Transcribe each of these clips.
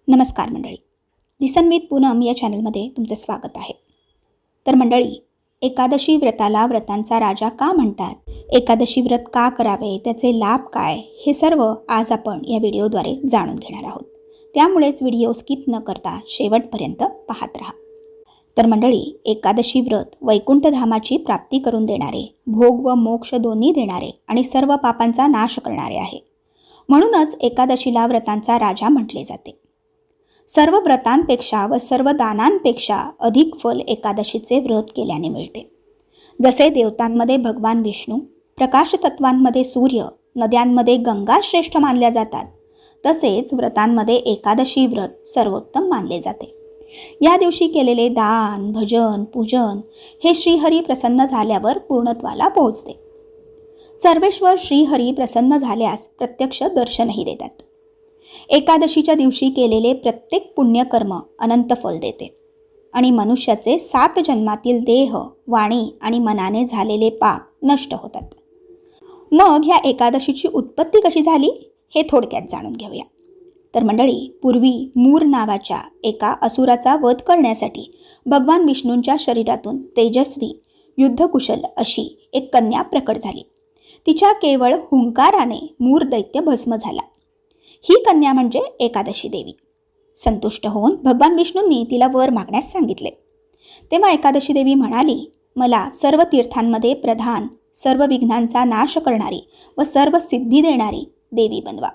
नमस्कार मंडळी, लिसन विथ पूनम या चॅनलमध्ये तुमचं स्वागत आहे. तर मंडळी, एकादशी व्रताला व्रतांचा राजा का म्हणतात, एकादशी व्रत का करावे, त्याचे लाभ काय, हे सर्व आज आपण या व्हिडिओद्वारे जाणून घेणार आहोत. त्यामुळेच व्हिडिओ स्किप न करता शेवटपर्यंत पाहत राहा. तर मंडळी, एकादशी व्रत वैकुंठधामाची प्राप्ती करून देणारे, भोग व मोक्ष दोन्ही देणारे आणि सर्व पापांचा नाश करणारे आहे. म्हणूनच एकादशीला व्रतांचा राजा म्हटले जाते. सर्व व्रतांपेक्षा व सर्व दानांपेक्षा अधिक फल एकादशीचे व्रत केल्याने मिळते. जसे देवतांमध्ये भगवान विष्णू, प्रकाश तत्वांमध्ये सूर्य, नद्यांमध्ये गंगा श्रेष्ठ मानल्या जातात, तसेच व्रतांमध्ये एकादशी व्रत सर्वोत्तम मानले जाते. या दिवशी केलेले दान, भजन, पूजन हे श्रीहरी प्रसन्न झाल्यावर पूर्णत्वाला पोहोचते. सर्वेश्वर श्रीहरी प्रसन्न झाल्यास प्रत्यक्ष दर्शनही देतात. एकादशीच्या दिवशी केलेले प्रत्येक पुण्यकर्म अनंत फल देते आणि मनुष्याचे 7 जन्मातील देह, वाणी आणि मनाने झालेले पाप नष्ट होतात. मग ह्या एकादशीची उत्पत्ती कशी झाली हे थोडक्यात जाणून घेऊया. तर मंडळी, पूर्वी मूर नावाच्या एका असुराचा वध करण्यासाठी भगवान विष्णूंच्या शरीरातून तेजस्वी, युद्धकुशल अशी एक कन्या प्रकट झाली. तिच्या केवळ हुंकाराने मूर दैत्य भस्म झाला. ही कन्या म्हणजे एकादशी देवी. संतुष्ट होऊन भगवान विष्णूंनी तिला वर मागण्यास सांगितले. तेव्हा एकादशी देवी म्हणाली, मला सर्व तीर्थांमध्ये प्रधान, सर्व विघ्नांचा नाश करणारी व सर्व सिद्धी देणारी देवी बनवा.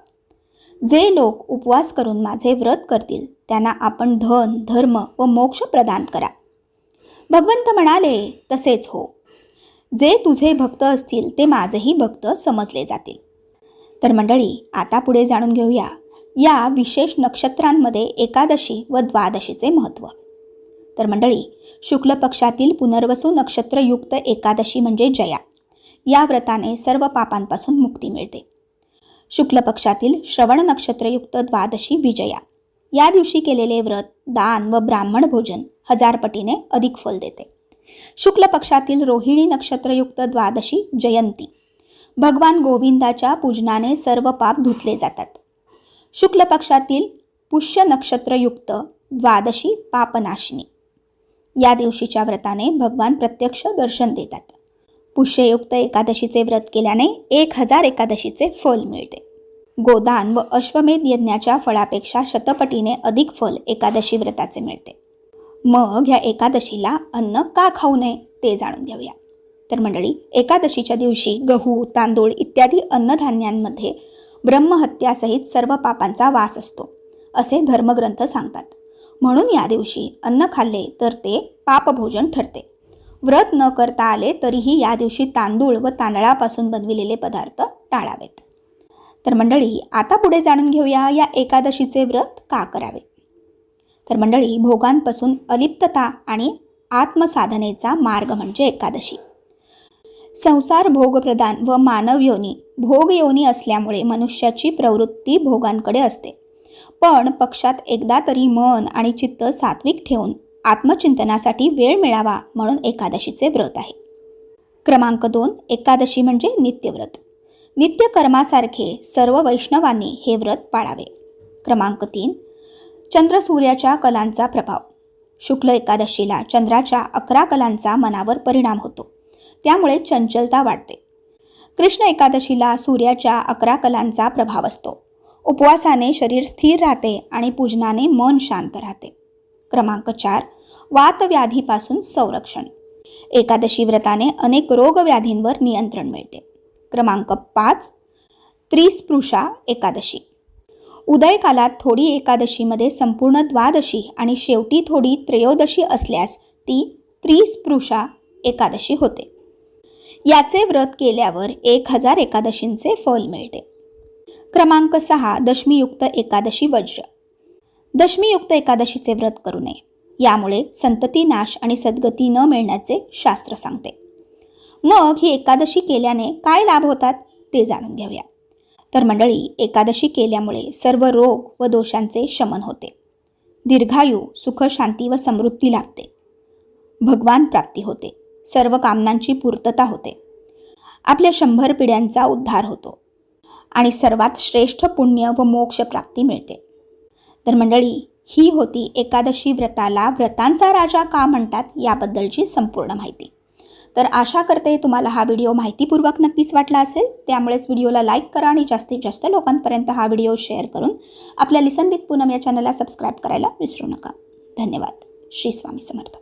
जे लोक उपवास करून माझे व्रत करतील त्यांना आपण धन, धर्म व मोक्ष प्रदान करा. भगवंत म्हणाले, तसेच हो. जे तुझे भक्त असतील ते माझेही भक्त समजले जातील. तर मंडळी, आता पुढे जाणून घेऊया या विशेष नक्षत्रांमध्ये एकादशी व द्वादशीचे महत्त्व. तर मंडळी, शुक्ल पक्षातील पुनर्वसू नक्षत्रयुक्त एकादशी म्हणजे जया. या व्रताने सर्व पापांपासून मुक्ती मिळते. शुक्ल पक्षातील श्रवण नक्षत्रयुक्त द्वादशी विजया. या दिवशी केलेले व्रत, दान व ब्राह्मण भोजन 1000 पटीने अधिक फल देते. शुक्ल पक्षातील रोहिणी नक्षत्रयुक्त द्वादशी जयंती. भगवान गोविंदाच्या पूजनाने सर्व पाप धुतले जातात. शुक्ल पक्षातील पुष्य नक्षत्रयुक्त द्वादशी पापनाशिनी. या दिवशीच्या व्रताने भगवान प्रत्यक्ष दर्शन देतात. पुष्ययुक्त एकादशीचे व्रत केल्याने 1000 एकादशीचे फल मिळते. गोदान व अश्वमेध यज्ञाच्या फळापेक्षा शतपटीने अधिक फल एकादशी व्रताचे मिळते. मग ह्या एकादशीला अन्न का खाऊ नये ते जाणून घेऊया. तर मंडळी, एकादशीच्या दिवशी गहू, तांदूळ इत्यादी अन्नधान्यांमध्ये ब्रह्महत्यासहित सर्व पापांचा वास असतो असे धर्मग्रंथ सांगतात. म्हणून या दिवशी अन्न खाल्ले तर ते पापभोजन ठरते. व्रत न करता आले तरीही या दिवशी तांदूळ व तांदळापासून बनविलेले पदार्थ टाळावेत. तर मंडळी, आता पुढे जाणून घेऊया या एकादशीचे व्रत का करावे. तर मंडळी, भोगांपासून अलिप्तता आणि आत्मसाधनेचा मार्ग म्हणजे एकादशी. संसार भोगप्रधान व मानव योनी भोग योनी असल्यामुळे मनुष्याची प्रवृत्ती भोगांकडे असते. पण पक्षात एकदा तरी मन आणि चित्त सात्विक ठेवून आत्मचिंतनासाठी वेळ मिळावा म्हणून एकादशीचे व्रत आहे. क्रमांक 2, एकादशी म्हणजे नित्यव्रत. नित्यकर्मासारखे सर्व वैष्णवांनी हे व्रत पाळावे. क्रमांक 3, चंद्र सूर्याच्या कलांचा प्रभाव. शुक्ल एकादशीला चंद्राच्या 11 कलांचा मनावर परिणाम होतो, त्यामुळे चंचलता वाढते. कृष्ण एकादशीला सूर्याच्या 11 कलांचा प्रभाव असतो. उपवासाने शरीर स्थिर राहते आणि पूजनाने मन शांत राहते. क्रमांक 4, वातव्याधीपासून संरक्षण. एकादशी व्रताने अनेक रोगव्याधींवर नियंत्रण मिळते. क्रमांक 5, त्रिस्पृशा एकादशी. उदयकालात थोडी एकादशीमध्ये संपूर्ण द्वादशी आणि शेवटी थोडी त्रयोदशी असल्यास ती त्रिस्पृशा एकादशी होते. याचे व्रत केल्यावर 1000 एकादशींचे फल मिळते. क्रमांक 6, दशमीयुक्त एकादशी वज्र. दशमीयुक्त एकादशीचे व्रत करू नये. यामुळे संतती नाश आणि सद्गती न मिळण्याचे शास्त्र सांगते. मग ही एकादशी केल्याने काय लाभ होतात ते जाणून घेऊया. तर मंडळी, एकादशी केल्यामुळे सर्व रोग व दोषांचे शमन होते. दीर्घायू, सुख, शांती व समृद्धी लाभते. भगवान प्राप्ती होते. सर्व कामनांची पूर्तता होते. आपल्या 100 पिढ्यांचा उद्धार होतो आणि सर्वात श्रेष्ठ पुण्य व मोक्ष प्राप्ती मिळते. तर मंडळी, ही होती एकादशी व्रताला व्रतांचा राजा का म्हणतात याबद्दलची संपूर्ण माहिती. तर आशा करते तुम्हाला हा व्हिडिओ माहितीपूर्वक नक्कीच वाटला असेल. त्यामुळेच व्हिडिओला लाईक करा आणि जास्तीत जास्त लोकांपर्यंत हा व्हिडिओ शेअर करून आपल्या लिसन विथ पूनम या चॅनलला सबस्क्राईब करायला विसरू नका. धन्यवाद. श्री स्वामी समर्थ.